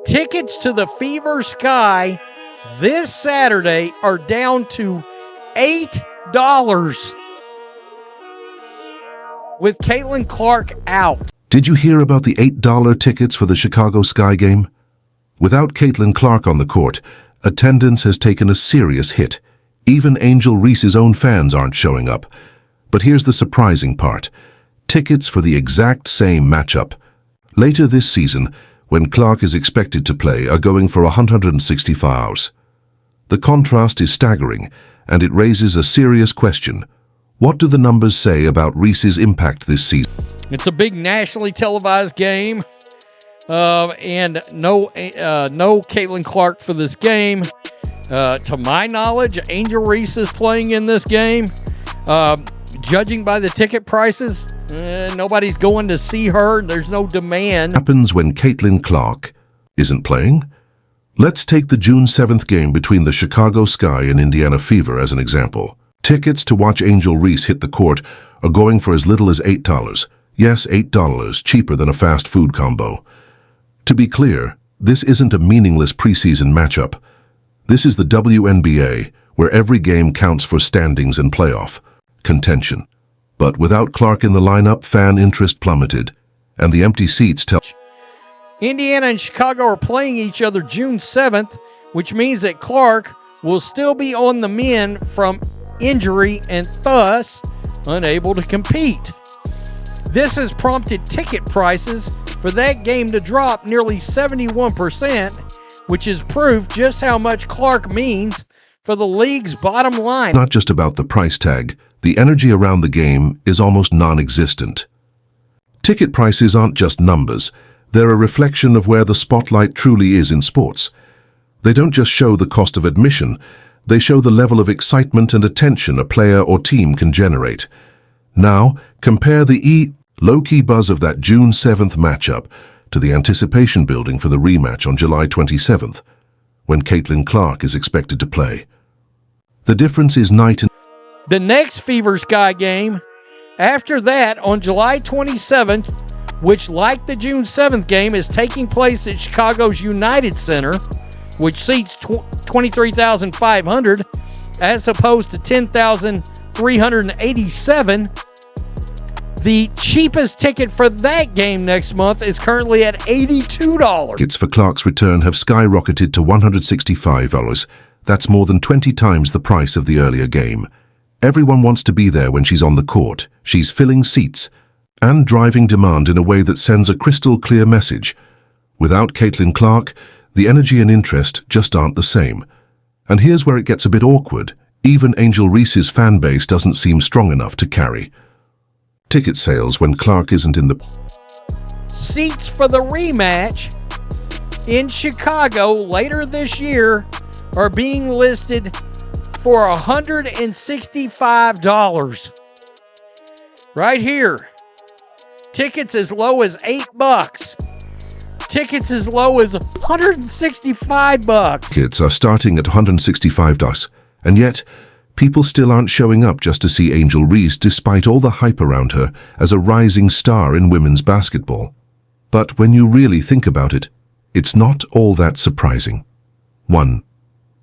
Tickets to the Fever Sky this Saturday are down to $8 with Caitlin Clark out. Did you hear about the $8 tickets for the Chicago Sky game? Without Caitlin Clark on the court, attendance has taken a serious hit. Even Angel Reese's own fans aren't showing up. But here's the surprising part. Tickets for the exact same matchup. Later this season, when Clark is expected to play, are going for $165. The contrast is staggering, and it raises a serious question. What do the numbers say about Reese's impact this season? It's a big nationally televised game, and no Caitlin Clark for this game. To my knowledge, Angel Reese is playing in this game. Judging by the ticket prices, nobody's going to see her. There's no demand. What happens when Caitlin Clark isn't playing? Let's take the June 7th game between the Chicago Sky and Indiana Fever as an example. Tickets to watch Angel Reese hit the court are going for as little as $8. Yes, $8, cheaper than a fast food combo. To be clear, this isn't a meaningless preseason matchup. This is the WNBA, where every game counts for standings and playoff contention. But without Clark in the lineup, fan interest plummeted, and the empty seats tell. Indiana and Chicago are playing each other June 7th, which means that Clark will still be on the mend from injury and thus unable to compete. This has prompted ticket prices for that game to drop nearly 71%, which is proof just how much Clark means for the league's bottom line. Not just about the price tag, the energy around the game is almost non-existent. Ticket prices aren't just numbers, they're a reflection of where the spotlight truly is in sports. They don't just show the cost of admission, they show the level of excitement and attention a player or team can generate. Now, compare the low-key buzz of that June 7th matchup to the anticipation building for the rematch on July 27th, when Caitlin Clark is expected to play. The difference is night and the next Fever Sky game, after that on July 27th, which like the June 7th game is taking place at Chicago's United Center, which seats 23,500 as opposed to 10,387. The cheapest ticket for that game next month is currently at $82. Tickets for Clark's return have skyrocketed to $165. That's more than 20 times the price of the earlier game. Everyone wants to be there when she's on the court. She's filling seats and driving demand in a way that sends a crystal clear message. Without Caitlin Clark, the energy and interest just aren't the same. And here's where it gets a bit awkward. Even Angel Reese's fan base doesn't seem strong enough to carry ticket sales when Clark isn't in the. Seats for the rematch in Chicago later this year are being listed for $165. Right here. Tickets as low as $8. Tickets as low as $165. Tickets are starting at $165, and yet people still aren't showing up just to see Angel Reese despite all the hype around her as a rising star in women's basketball. But when you really think about it, it's not all that surprising. 1.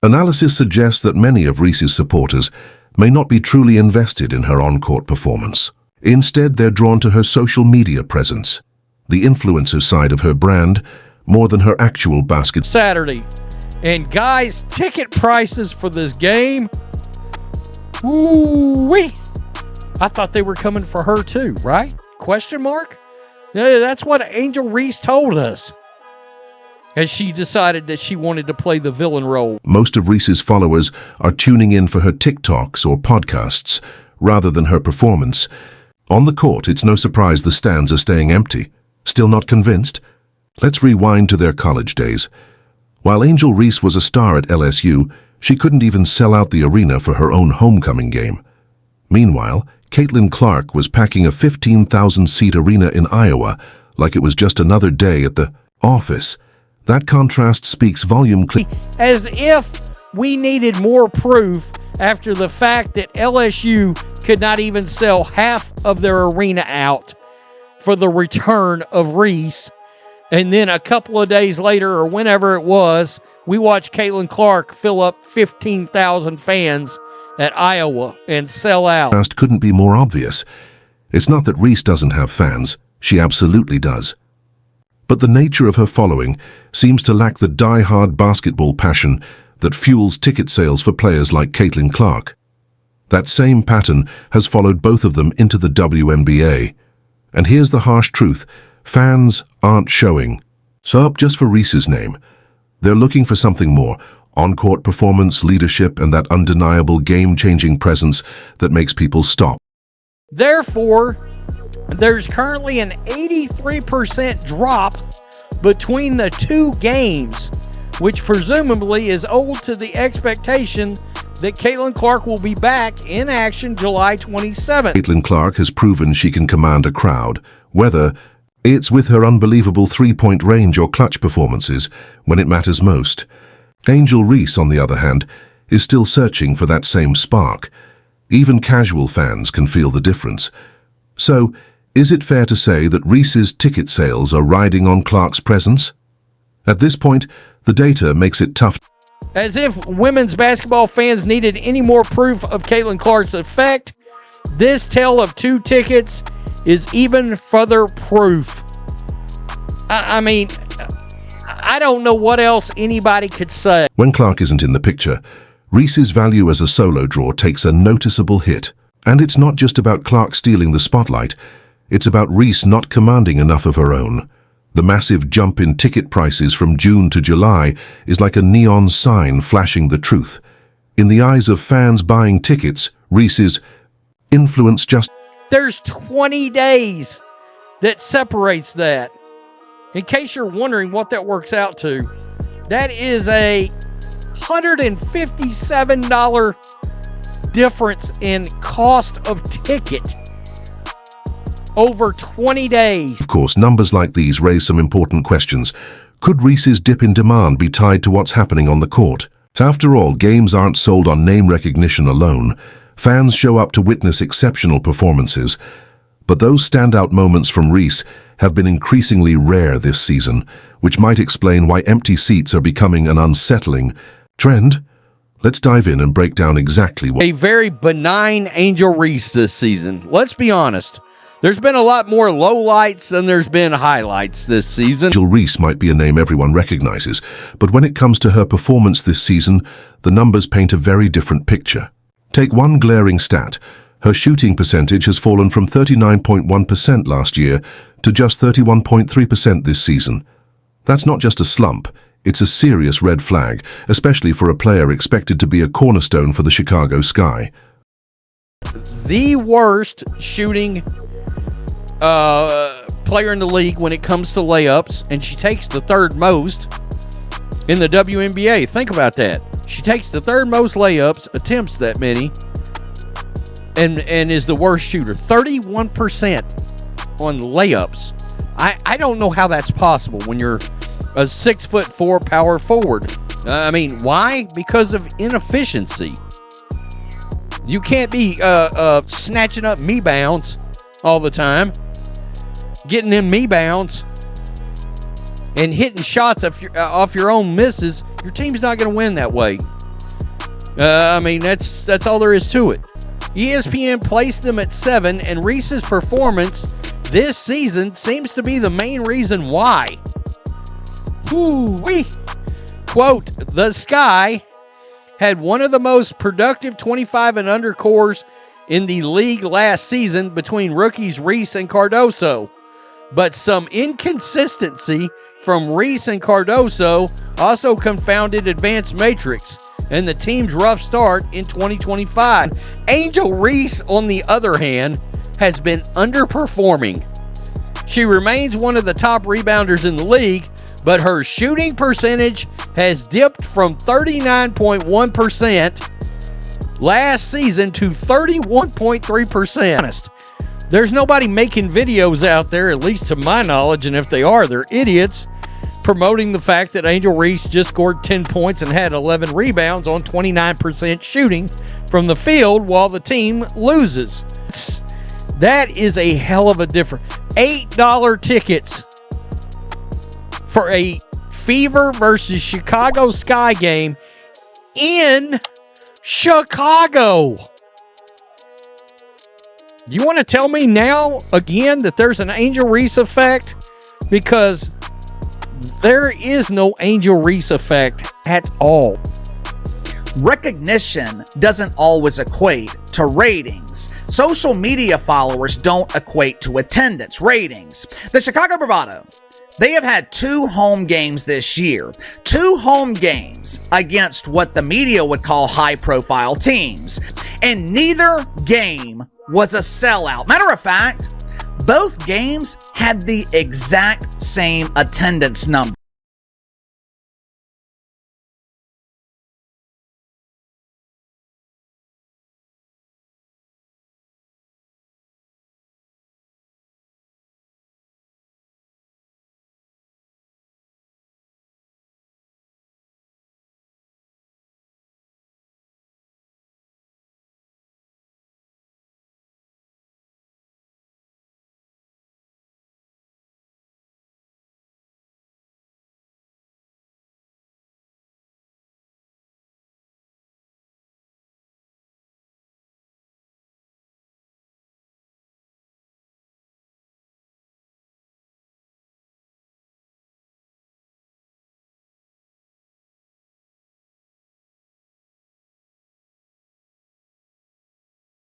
Analysis suggests that many of Reese's supporters may not be truly invested in her on-court performance. Instead, they're drawn to her social media presence, the influencer side of her brand, more than her actual basketball. Saturday. And guys, ticket prices for this game, woo-wee. I thought they were coming for her too, right? Question mark? Yeah, that's what Angel Reese told us, as she decided that she wanted to play the villain role. Most of Reese's followers are tuning in for her TikToks or podcasts rather than her performance. On the court, it's no surprise the stands are staying empty. Still not convinced? Let's rewind to their college days. While Angel Reese was a star at LSU, she couldn't even sell out the arena for her own homecoming game. Meanwhile, Caitlin Clark was packing a 15,000-seat arena in Iowa like it was just another day at the office. That contrast speaks volume. As if we needed more proof after the fact that LSU could not even sell half of their arena out for the return of Reese. And then a couple of days later, or whenever it was, we watched Caitlin Clark fill up 15,000 fans at Iowa and sell out. Couldn't be more obvious. It's not that Reese doesn't have fans. She absolutely does. But the nature of her following seems to lack the die-hard basketball passion that fuels ticket sales for players like Caitlin Clark. That same pattern has followed both of them into the WNBA. And here's the harsh truth. Fans aren't showing. So up just for Reese's name. They're looking for something more. On-court performance, leadership, and that undeniable game-changing presence that makes people stop. Therefore, there's currently an 83% drop between the two games, which presumably is owed to the expectation that Caitlin Clark will be back in action July 27th. Caitlin Clark has proven she can command a crowd, whether it's with her unbelievable three-point range or clutch performances when it matters most. Angel Reese, on the other hand, is still searching for that same spark. Even casual fans can feel the difference. So, is it fair to say that Reese's ticket sales are riding on Clark's presence? At this point, the data makes it tough. As if women's basketball fans needed any more proof of Caitlin Clark's effect, this tale of two tickets is even further proof. I mean, I don't know what else anybody could say. When Clark isn't in the picture, Reese's value as a solo draw takes a noticeable hit. And it's not just about Clark stealing the spotlight, it's about Reese not commanding enough of her own. The massive jump in ticket prices from June to July is like a neon sign flashing the truth. In the eyes of fans buying tickets, Reese's influence just... There's 20 days that separates that. In case you're wondering what that works out to, that is a $157 difference in cost of ticket over 20 days. Of course, numbers like these raise some important questions. Could Reese's dip in demand be tied to what's happening on the court? After all, games aren't sold on name recognition alone. Fans show up to witness exceptional performances. But those standout moments from Reese have been increasingly rare this season, which might explain why empty seats are becoming an unsettling trend. Let's dive in and break down exactly what... A very benign Angel Reese this season. Let's be honest. There's been a lot more lowlights than there's been highlights this season. Angel Reese might be a name everyone recognizes, but when it comes to her performance this season, the numbers paint a very different picture. Take one glaring stat. Her shooting percentage has fallen from 39.1% last year to just 31.3% this season. That's not just a slump, it's a serious red flag, especially for a player expected to be a cornerstone for the Chicago Sky. The worst shooting player in the league when it comes to layups, and she takes the third most in the WNBA. Think about that. She takes the third most layups, attempts that many, and is the worst shooter. 31% on layups. I don't know how that's possible when you're a 6'4" power forward. I mean, why? Because of inefficiency. You can't be snatching up rebounds all the time, getting them rebounds, and hitting shots off your own misses. Your team's not going to win that way. I mean, that's all there is to it. ESPN placed them at 7, and Reese's performance this season seems to be the main reason why. Woo-wee. Quote, the Sky had one of the most productive 25 and under cores in the league last season between rookies Reese and Cardoso. But some inconsistency from Reese and Cardoso also confounded advanced matrix and the team's rough start in 2025. Angel Reese, on the other hand, has been underperforming. She remains one of the top rebounders in the league, but her shooting percentage has dipped from 39.1% last season to 31.3%. There's nobody making videos out there, at least to my knowledge, and if they are, they're idiots, promoting the fact that Angel Reese just scored 10 points and had 11 rebounds on 29% shooting from the field while the team loses. That is a hell of a difference. $8 tickets for a Fever versus Chicago Sky game in Chicago. You want to tell me now again that there's an Angel Reese effect? Because there is no Angel Reese effect at all. Recognition doesn't always equate to ratings. Social media followers don't equate to attendance, ratings. The Chicago Bravado, they have had 2 home games this year. 2 home games against what the media would call high-profile teams. And neither game was a sellout. Matter of fact, both games had the exact same attendance number.